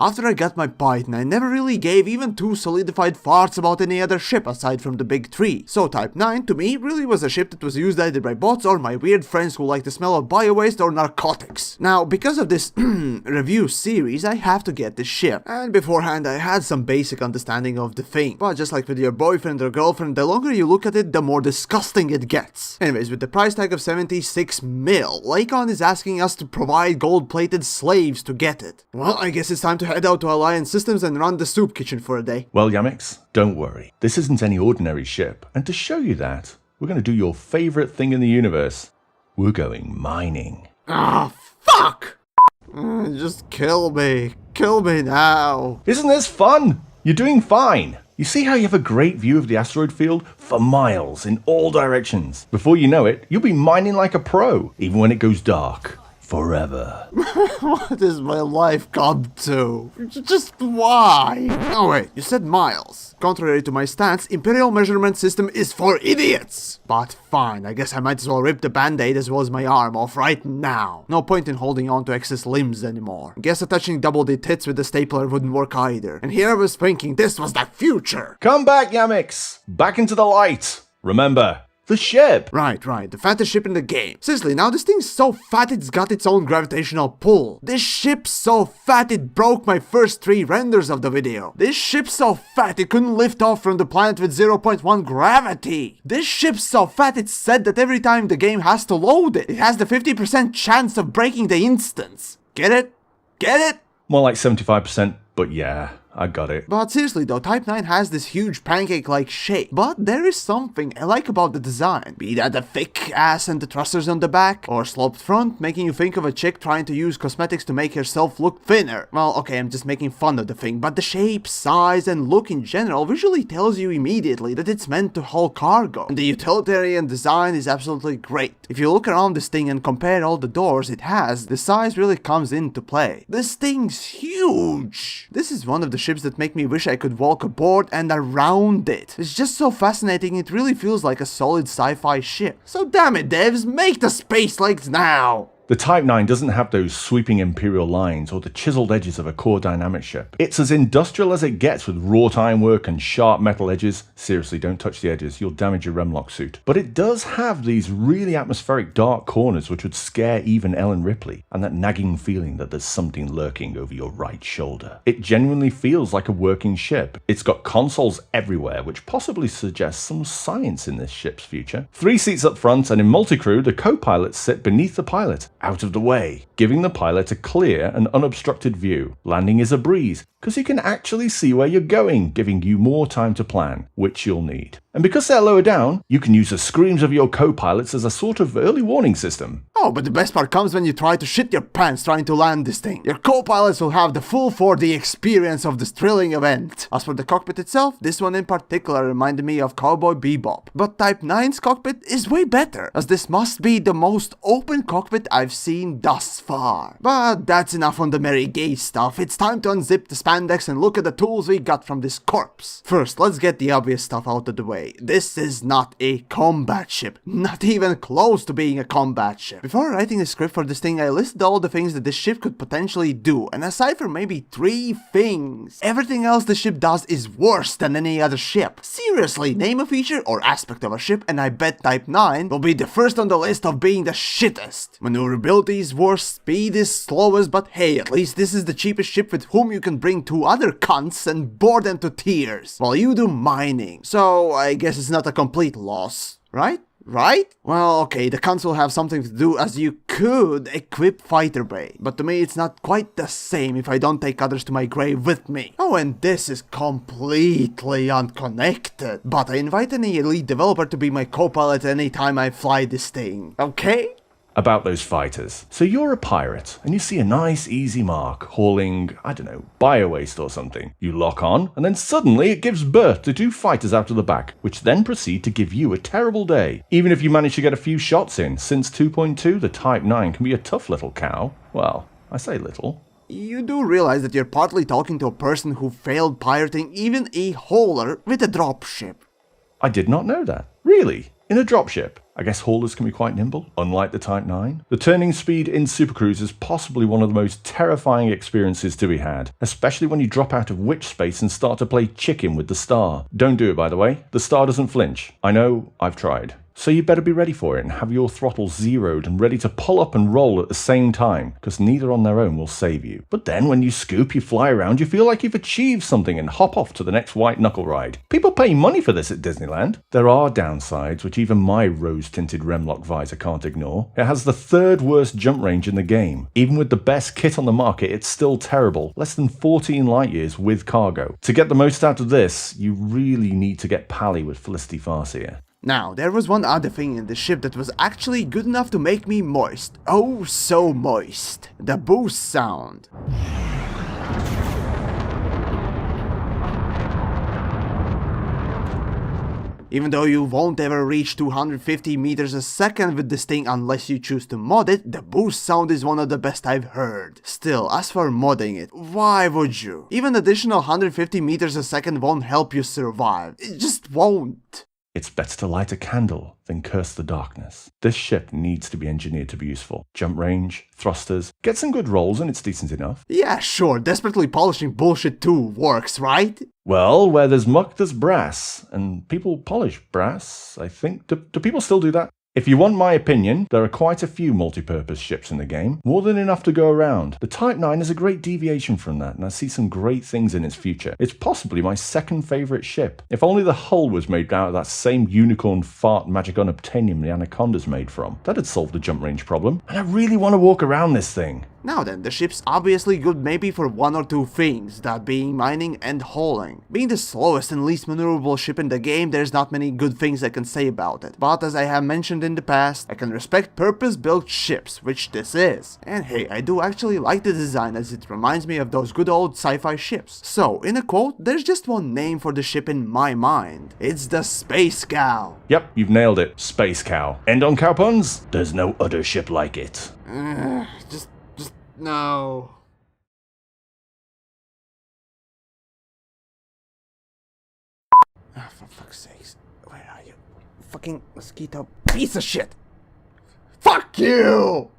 After I got my Python, I never really gave even 2 solidified farts about any other ship aside from the big 3. So Type 9 to me really was a ship that was used either by bots or my weird friends who like the smell of bio-waste or narcotics. Now, because of this review series, I have to get this ship. And beforehand, I had some basic understanding of the thing. But just like with your boyfriend or girlfriend, the longer you look at it, the more disgusting it gets. Anyways, with the price tag of 76 mil, Lakon is asking us to provide gold-plated slaves to get it. Well, I guess it's time to head out to Alliance Systems and run the soup kitchen for a day. Well, Yamiks, don't worry. This isn't any ordinary ship. And to show you that, we're going to do your favorite thing in the universe. We're going mining. Ah, fuck! Just kill me. Kill me now. Isn't this fun? You're doing fine. You see how you have a great view of the asteroid field for miles in all directions. Before you know it, you'll be mining like a pro, even when it goes dark. Forever. What is my life come to? Just why? Oh wait, you said miles. Contrary to my stance, Imperial measurement system is for idiots. But fine, I guess I might as well rip the band-aid as well as my arm off right now. No point in holding on to excess limbs anymore. Guess attaching double D tits with the stapler wouldn't work either. And here I was thinking this was the future. Come back, Yamiks. Back into the light. Remember, the ship! Right, the fattest ship in the game. Seriously, now this thing's so fat it's got its own gravitational pull. This ship's so fat it broke my first 3 renders of the video. This ship's so fat it couldn't lift off from the planet with 0.1 gravity. This ship's so fat it's said that every time the game has to load it, it has the 50% chance of breaking the instance. Get it? Get it? More like 75%, but yeah. I got it. But seriously though, Type 9 has this huge pancake-like shape. But there is something I like about the design. Be that the thick ass and the thrusters on the back, or sloped front, making you think of a chick trying to use cosmetics to make herself look thinner. Well, okay, I'm just making fun of the thing, but the shape, size, and look in general visually tells you immediately that it's meant to haul cargo. And the utilitarian design is absolutely great. If you look around this thing and compare all the doors it has, the size really comes into play. This thing's huge! This is one of the ships that make me wish I could walk aboard and around it. It's just so fascinating, it really feels like a solid sci-fi ship. So damn it, devs, make the space legs now! The Type 9 doesn't have those sweeping Imperial lines or the chiseled edges of a core dynamic ship. It's as industrial as it gets with wrought ironwork and sharp metal edges. Seriously, don't touch the edges, you'll damage your Remlock suit. But it does have these really atmospheric dark corners which would scare even Ellen Ripley, and that nagging feeling that there's something lurking over your right shoulder. It genuinely feels like a working ship. It's got consoles everywhere, which possibly suggests some science in this ship's future. 3 seats up front, and in multi-crew, the co-pilots sit beneath the pilot, out of the way, giving the pilot a clear and unobstructed view. Landing is a breeze, because you can actually see where you're going, giving you more time to plan, which you'll need. And because they're lower down, you can use the screams of your co-pilots as a sort of early warning system. Oh, but the best part comes when you try to shit your pants trying to land this thing. Your co-pilots will have the full 4D experience of this thrilling event. As for the cockpit itself, this one in particular reminded me of Cowboy Bebop. But Type 9's cockpit is way better, as this must be the most open cockpit I've seen thus far. But that's enough on the merry gay stuff. It's time to unzip the spandex and look at the tools we got from this corpse. First, let's get the obvious stuff out of the way. This is not a combat ship. Not even close to being a combat ship. Before writing the script for this thing, I listed all the things that this ship could potentially do, and aside from maybe 3 things, everything else the ship does is worse than any other ship. Seriously, name a feature or aspect of a ship, and I bet Type 9 will be the first on the list of being the shittest. Maneuverability is worse, speed is slowest, but hey, at least this is the cheapest ship with whom you can bring 2 other cunts and bore them to tears, while you do mining. So I guess it's not a complete loss, right? Right? Well, okay, the cunts will have something to do, as you could equip Fighter Bay, but to me it's not quite the same if I don't take others to my grave with me. Oh, and this is completely unconnected, but I invite any elite developer to be my co-pilot anytime I fly this thing, okay? About those fighters. So you're a pirate, and you see a nice easy mark hauling, I don't know, bio-waste or something. You lock on, and then suddenly it gives birth to 2 fighters out of the back, which then proceed to give you a terrible day. Even if you manage to get a few shots in, since 2.2 the Type 9 can be a tough little cow. Well, I say little. You do realize that you're partly talking to a person who failed pirating even a hauler with a dropship. I did not know that. Really? In a dropship? I guess haulers can be quite nimble, unlike the Type 9. The turning speed in Supercruise is possibly one of the most terrifying experiences to be had, especially when you drop out of witch space and start to play chicken with the star. Don't do it, by the way. The star doesn't flinch. I know, I've tried. So you better be ready for it and have your throttle zeroed and ready to pull up and roll at the same time, because neither on their own will save you. But then when you scoop, you fly around, you feel like you've achieved something and hop off to the next white knuckle ride. People pay money for this at Disneyland. There are downsides, which even my rose-tinted Remlock visor can't ignore. It has the third worst jump range in the game. Even with the best kit on the market, it's still terrible. Less than 14 light years with cargo. To get the most out of this, you really need to get pally with Felicity Farseer. Now, there was one other thing in the ship that was actually good enough to make me moist. Oh, so moist. The boost sound. Even though you won't ever reach 250 meters a second with this thing unless you choose to mod it, the boost sound is one of the best I've heard. Still, as for modding it, why would you? Even additional 150 meters a second won't help you survive. It just won't. It's better to light a candle than curse the darkness. This ship needs to be engineered to be useful. Jump range, thrusters, get some good rolls and it's decent enough. Yeah, sure, desperately polishing bullshit too works, right? Well, where there's muck, there's brass. And people polish brass, I think. Do people still do that? If you want my opinion, there are quite a few multi-purpose ships in the game, more than enough to go around. The Type 9 is a great deviation from that, and I see some great things in its future. It's possibly my second favourite ship. If only the hull was made out of that same unicorn fart magic unobtainium the Anaconda's made from. That'd solve the jump range problem, and I really want to walk around this thing. Now then, the ship's obviously good maybe for one or two things, that being mining and hauling. Being the slowest and least maneuverable ship in the game, there's not many good things I can say about it. But as I have mentioned in the past, I can respect purpose-built ships, which this is. And hey, I do actually like the design as it reminds me of those good old sci-fi ships. So, in a quote, there's just one name for the ship in my mind. It's the Space Cow. Yep, you've nailed it. Space Cow. End on cow puns? There's no other ship like it. Just no. Ah, for fuck's sakes. Where are you? Fucking mosquito piece of shit. Fuck you!